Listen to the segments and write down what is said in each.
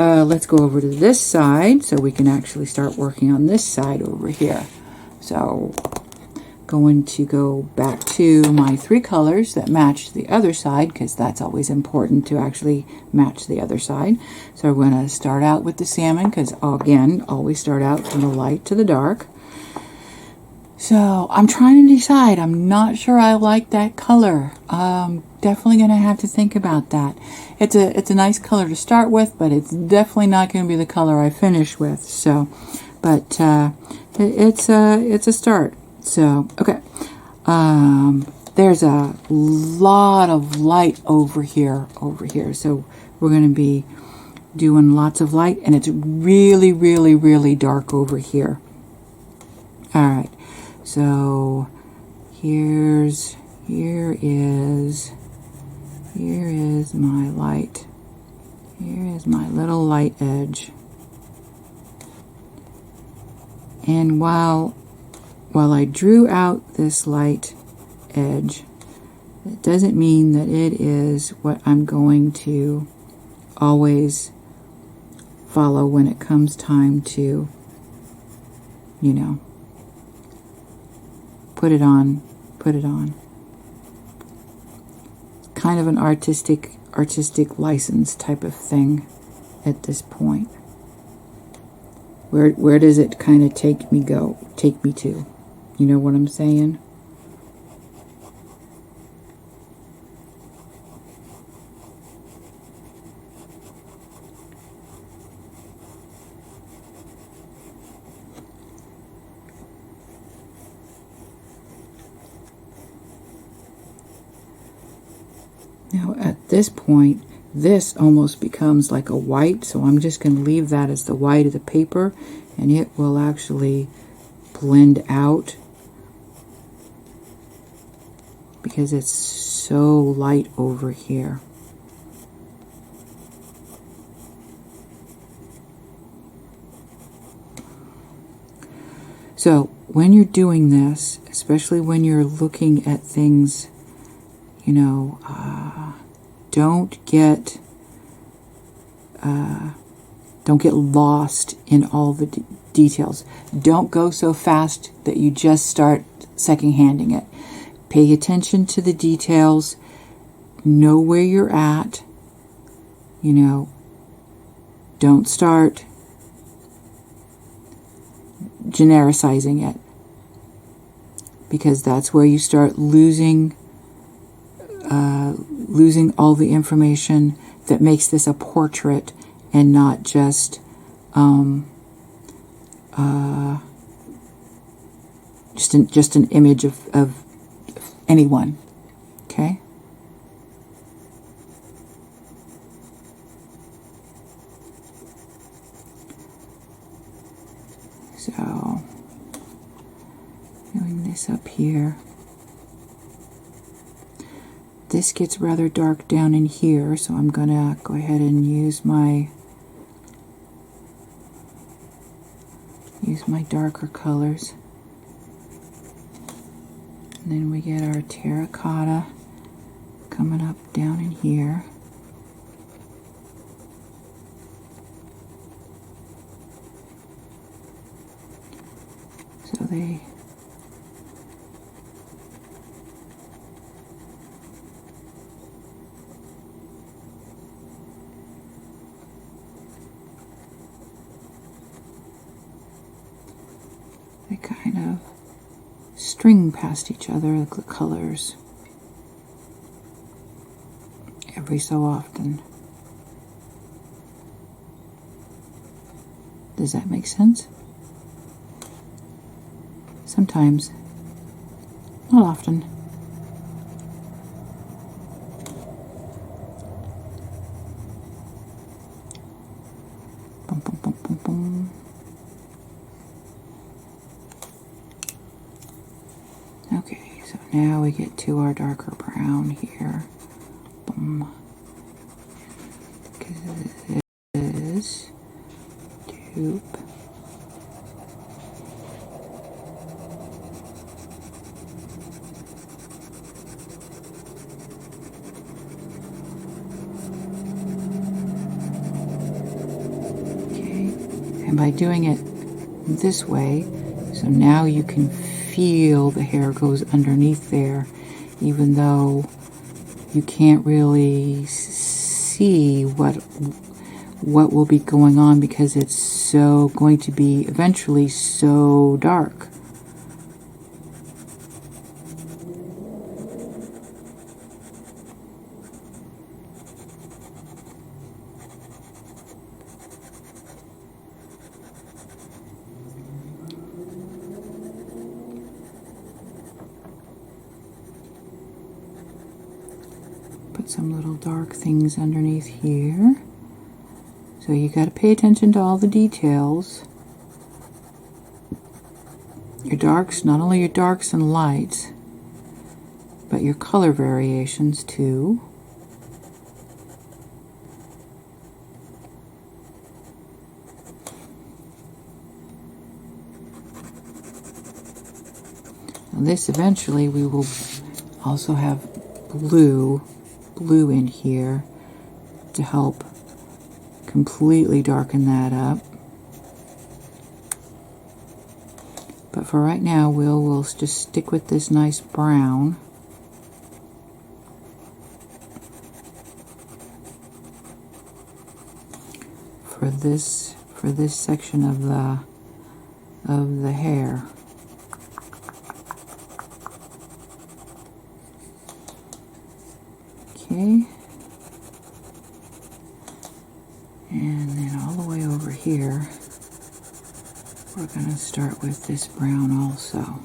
let's go over to this side so we can actually start working on this side over here. So going to go back to my 3 colors that match the other side, because that's always important to actually match the other side. So we're going to start out with the salmon, because again, always start out from the light to the dark. So I'm trying to decide. I'm not sure I like that color. Definitely going to have to think about that. It's a nice color to start with, but it's definitely not going to be the color I finish with. So, but it's a start. So, okay. There's a lot of light over here. So we're going to be doing lots of light, and it's really, really, really dark over here. All right. So here is my light. Here is my little light edge. And while I drew out this light edge, it doesn't mean that it is what I'm going to always follow when it comes time to, you know, put it on. Kind of an artistic license type of thing at this point. Where does it kind of take me to? You know what I'm saying? Now at this point, this almost becomes like a white, so I'm just going to leave that as the white of the paper, and it will actually blend out because it's so light over here. So when you're doing this, especially when you're looking at things, you know, don't get lost in all the details. Don't go so fast that you just start second-handing it. Pay attention to the details. Know where you're at. You know, don't start genericizing it, because that's where you start losing all the information that makes this a portrait and not just just an image of anyone. Okay. So doing this up here. This gets rather dark down in here, so I'm going to go ahead and use my darker colors. And then we get our terracotta coming up down in here. So they kind of string past each other, the colors, every so often. Does that make sense? Sometimes. Not often. Boom, boom, boom, boom, boom. Okay, so now we get to our darker brown here. Boom. This dupe. And by doing it this way, so now you can feel the hair goes underneath there, even though you can't really see what will be going on because it's so going to be eventually so dark. Put some little dark things underneath here. So you got to pay attention to all the details. Your darks, not only your darks and lights, but your color variations too. Now this eventually we will also have blue in here to help completely darken that up. But for right now we'll just stick with this nice brown. For this section of the hair. Okay. And then all the way over here, we're going to start with this brown also.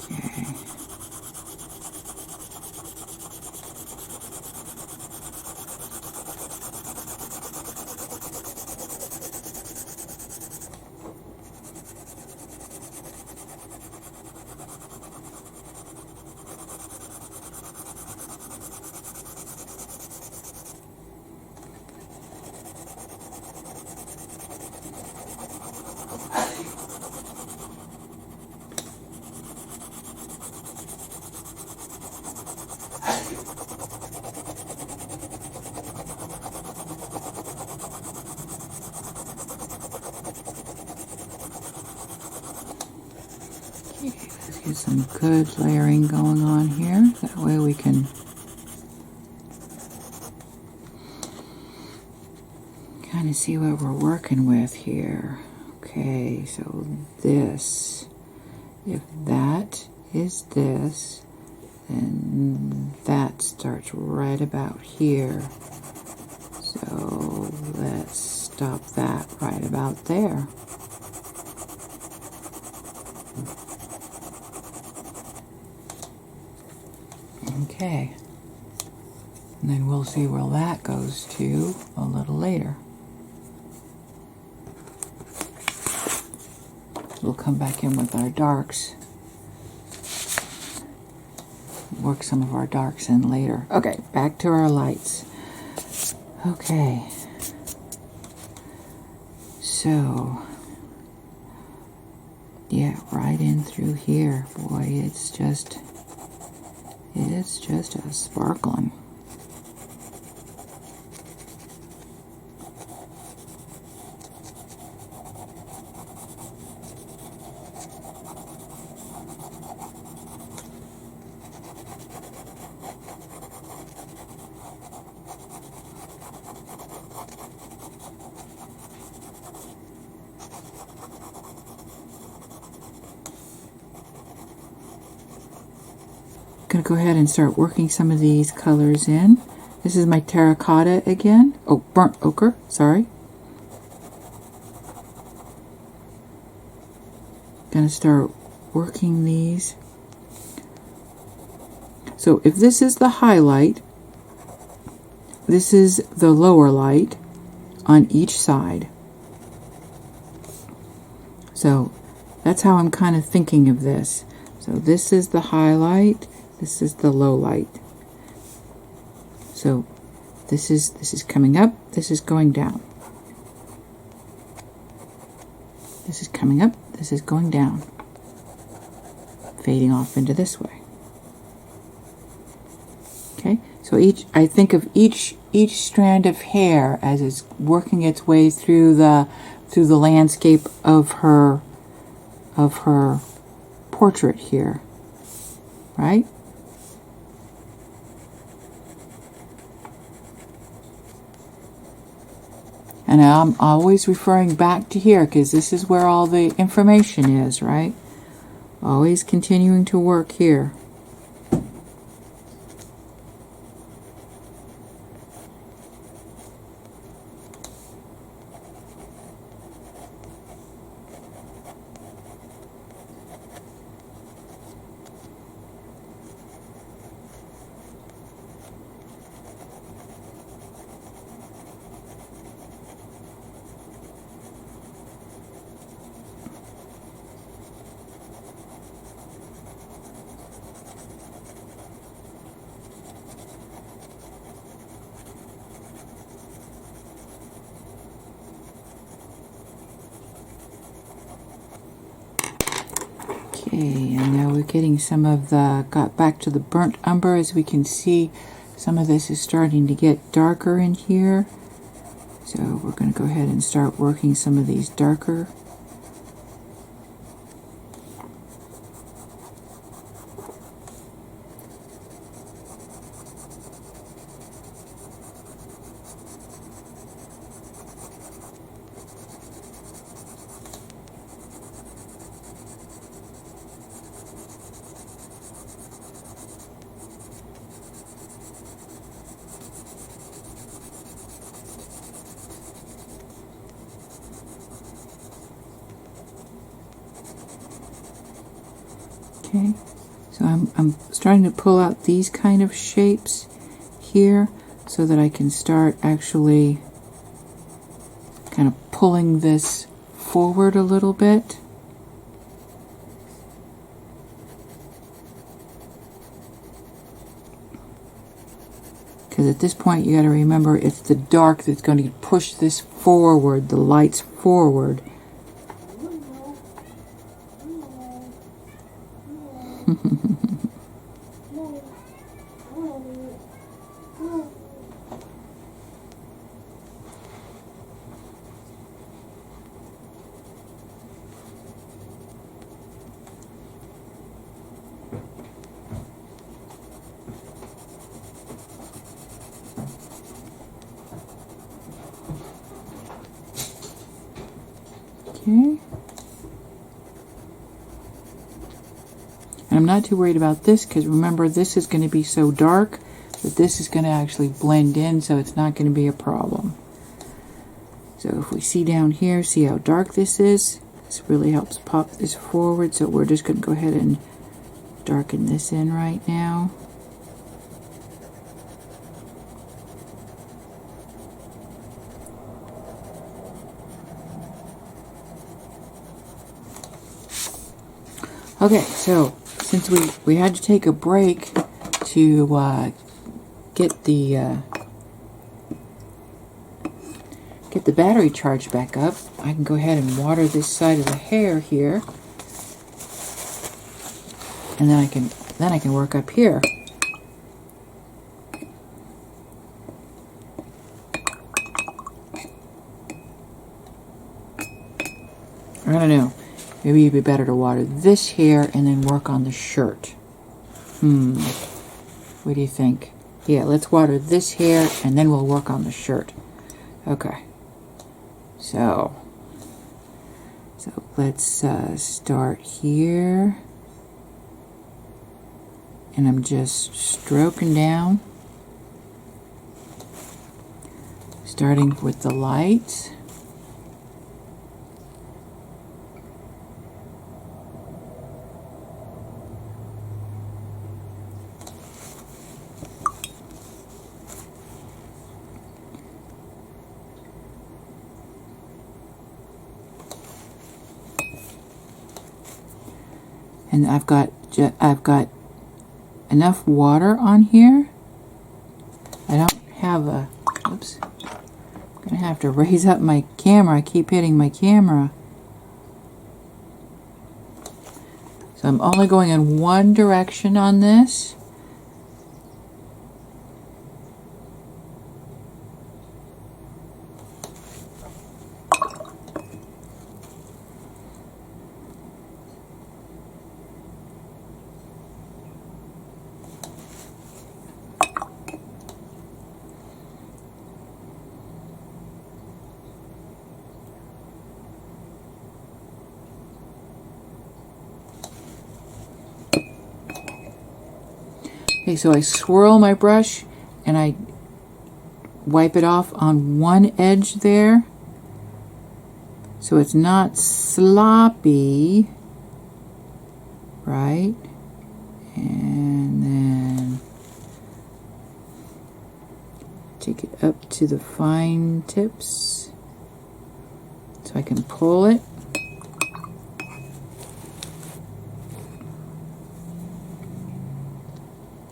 Okay. Let's get some good layering going on here. That way we can kind of see what we're working with here. Okay, so this, if that is this, then that starts right about here. So let's stop that right about there. Okay, and then we'll see where that goes to a little later. We'll come back in with our darks, work some of our darks in later. Okay, back to our lights. Okay, so yeah, right in through here. Boy, it's just a sparkling. Going to go ahead and start working some of these colors in. This is my terracotta again. Oh, burnt ochre, sorry. Going to start working these. So if this is the highlight, this is the lower light on each side. So that's how I'm kind of thinking of this. So this is the highlight. This is the low light. So this is coming up, this is going down. This is coming up, this is going down, fading off into this way. Okay, so I think of each strand of hair as it's working its way through the landscape of her portrait here, right? And I'm always referring back to here because this is where all the information is, right? Always continuing to work here. Okay, and now we're getting some of got back to the burnt umber. As we can see, some of this is starting to get darker in here. So we're going to go ahead and start working some of these darker. Okay, so I'm starting to pull out these kind of shapes here so that I can start actually kind of pulling this forward a little bit. Because at this point you got to remember it's the dark that's going to push this forward, the lights forward. Okay. And I'm not too worried about this because remember this is going to be so dark that this is going to actually blend in, so it's not going to be a problem. So if we see down here, see how dark this is? This really helps pop this forward, so we're just going to go ahead and darken this in right now. Okay, so since we had to take a break to get the battery charged back up, I can go ahead and water this side of the hair here, and then I can work up here. I don't know. Maybe it'd be better to water this hair and then work on the shirt. What do you think? Yeah, let's water this hair and then we'll work on the shirt. Okay. So let's start here. And I'm just stroking down. Starting with the lights. And I've got enough water on here. I don't have a, oops, I'm gonna have to raise up my camera. I keep hitting my camera. So I'm only going in one direction on this. Okay, so I swirl my brush and I wipe it off on one edge there, so it's not sloppy, right? And then take it up to the fine tips so I can pull it.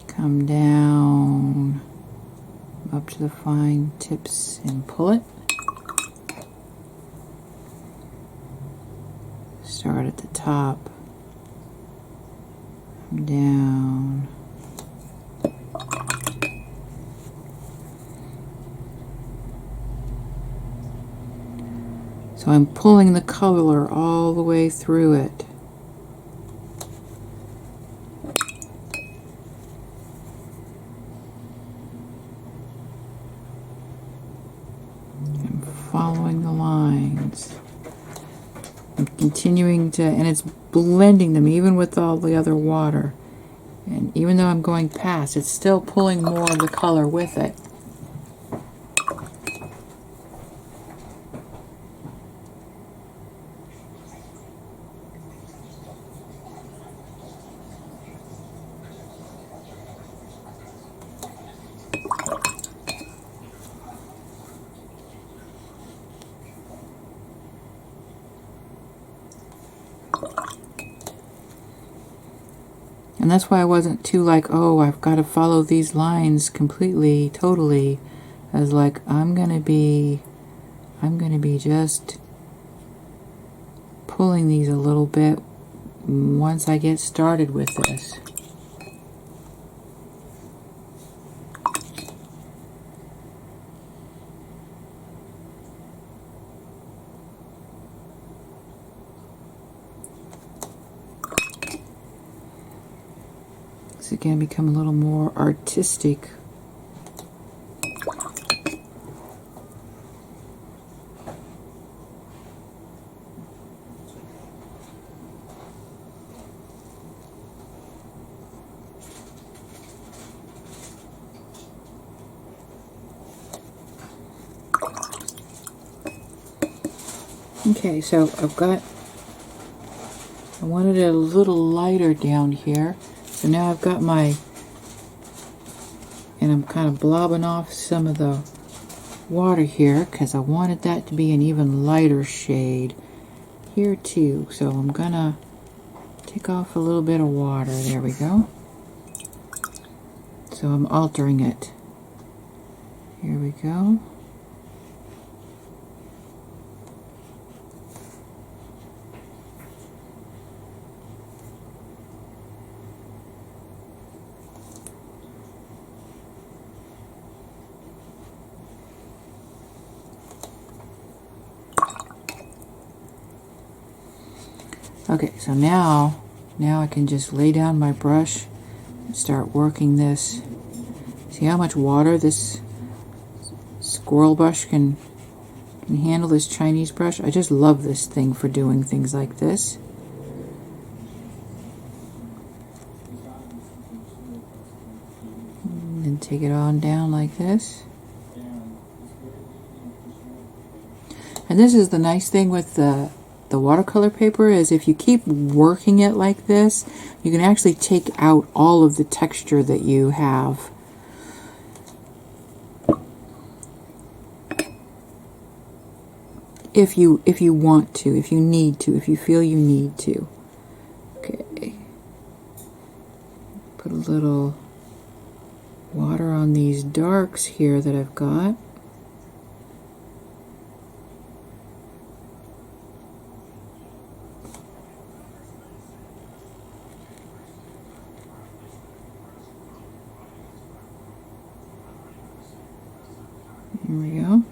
Come down up to the fine tips and pull it. Start at the top, come down. So I'm pulling the color all the way through it. Following the lines. I'm continuing to, and it's blending them even with all the other water. And even though I'm going past, it's still pulling more of the color with it. And that's why I wasn't too like, oh, I've got to follow these lines completely, totally. I was like, I'm gonna be just pulling these a little bit once I get started with this. It's again become a little more artistic. Okay, so I wanted it a little lighter down here. So now I've got my, and I'm kind of blobbing off some of the water here because I wanted that to be an even lighter shade here too. So I'm gonna take off a little bit of water. There we go. So I'm altering it. Here we go. Okay, so now I can just lay down my brush and start working this. See how much water this squirrel brush can handle, this Chinese brush? I just love this thing for doing things like this. And then take it on down like this. And this is the nice thing with the watercolor paper, is if you keep working it like this, you can actually take out all of the texture that you have. If you want to, if you need to, if you feel you need to. Okay. Put a little water on these darks here that I've got. There we go.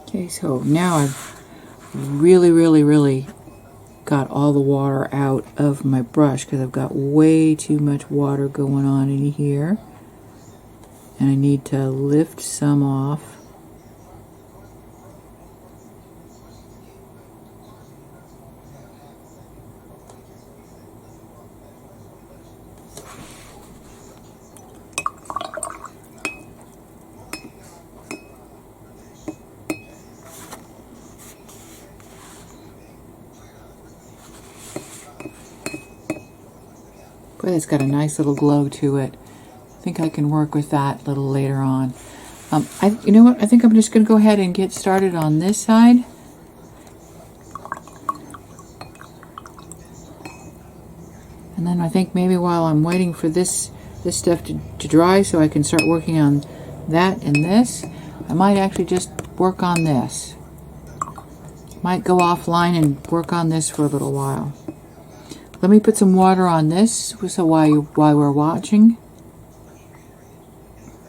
Okay, so now I've really got all the water out of my brush because I've got way too much water going on in here. And I need to lift some off. Boy, it's got a nice little glow to it. I think I can work with that a little later on. You know what? I think I'm just going to go ahead and get started on this side. And then I think maybe while I'm waiting for this stuff to dry so I can start working on that and this, I might actually just work on this. Might go offline and work on this for a little while. Let me put some water on this so while we're watching.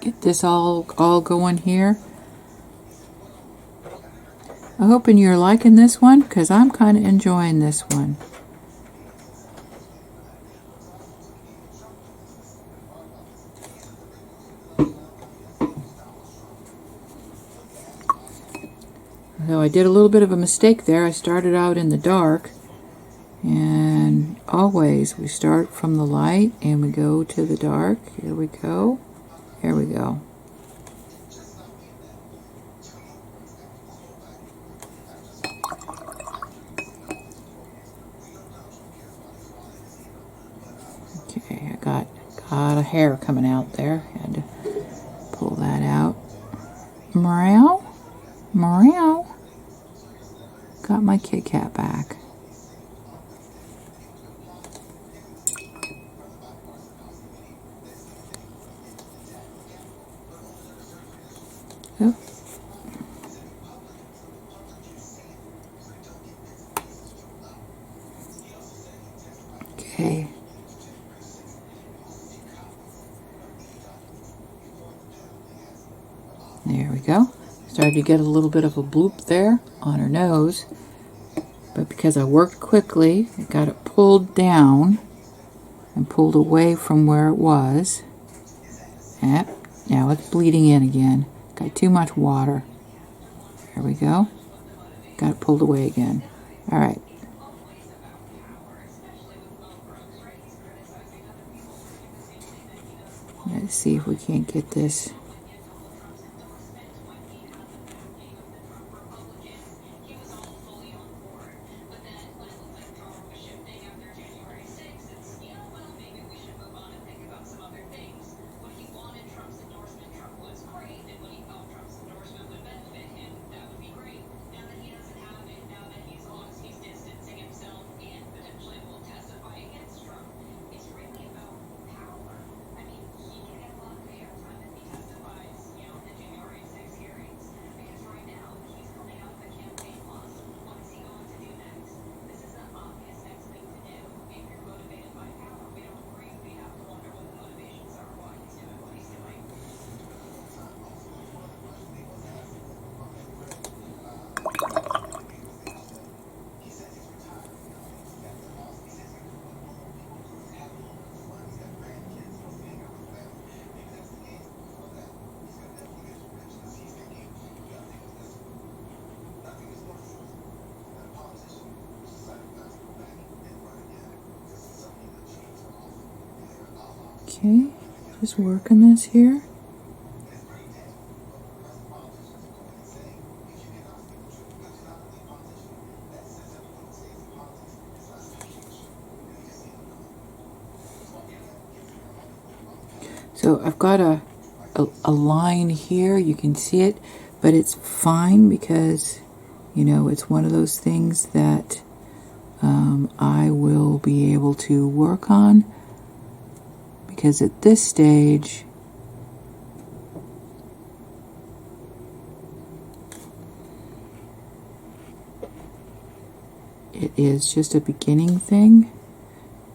Get this all going here. I'm hoping you're liking this one because I'm kind of enjoying this one. So I did a little bit of a mistake there. I started out in the dark, and always we start from the light and we go to the dark. Here we go. Here we go. Okay, I got a hair coming out there. Had to pull that out. Meow, meow. Got my Kit Kat back. Yep. Okay. There we go. Started to get a little bit of a bloop there on her nose, but because I worked quickly, I got it pulled down and pulled away from where it was. Yep. Now it's bleeding in again. Got too much water. There we go. Got it pulled away again. All right. Let's see if we can't get this. Okay, just working this here. So I've got a line here, you can see it, but it's fine because, you know, it's one of those things that I will be able to work on, because at this stage it is just a beginning thing,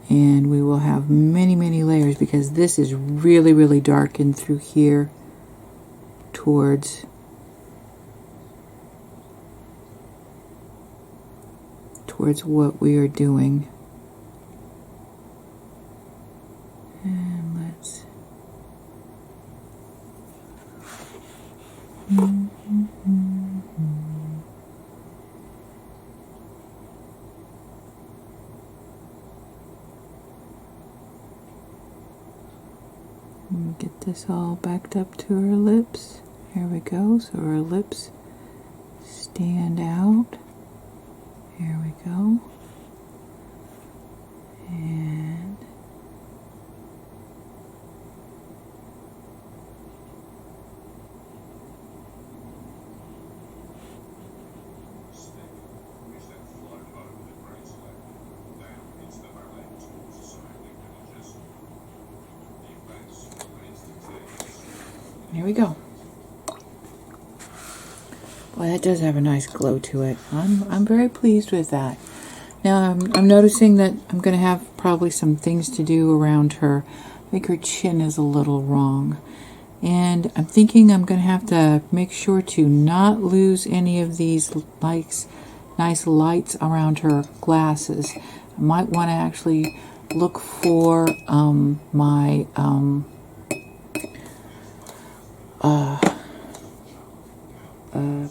and we will have many, many layers because this is really, really darkened through here towards what we are doing. And let's get this all backed up to her lips. Here we go. So her lips stand out. Here we go. And here we go. Boy, that does have a nice glow to it. I'm very pleased with that. Now I'm noticing that I'm going to have probably some things to do around her. I think her chin is a little wrong. And I'm thinking I'm going to have to make sure to not lose any of these nice lights around her glasses. I might want to actually look for my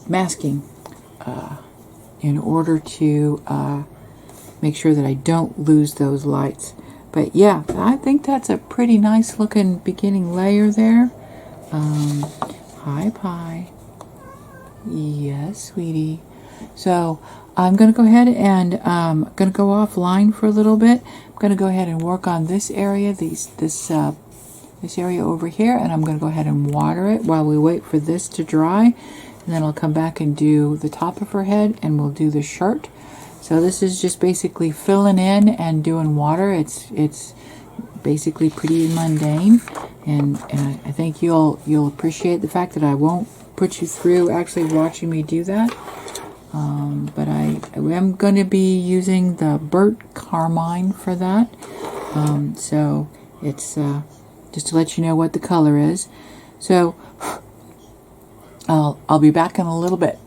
masking in order to make sure that I don't lose those lights. But yeah, I think that's a pretty nice looking beginning layer there. Hi, Pie. Yes, sweetie. So I'm going to go ahead and going to go offline for a little bit. I'm going to go ahead and work on this area, this area over here, and I'm going to go ahead and water it while we wait for this to dry. And then I'll come back and do the top of her head, and we'll do the shirt. So this is just basically filling in and doing water. It's basically pretty mundane, and I think you'll appreciate the fact that I won't put you through actually watching me do that. But I am going to be using the Burnt Carmine for that. So it's just to let you know what the color is. So I'll be back in a little bit.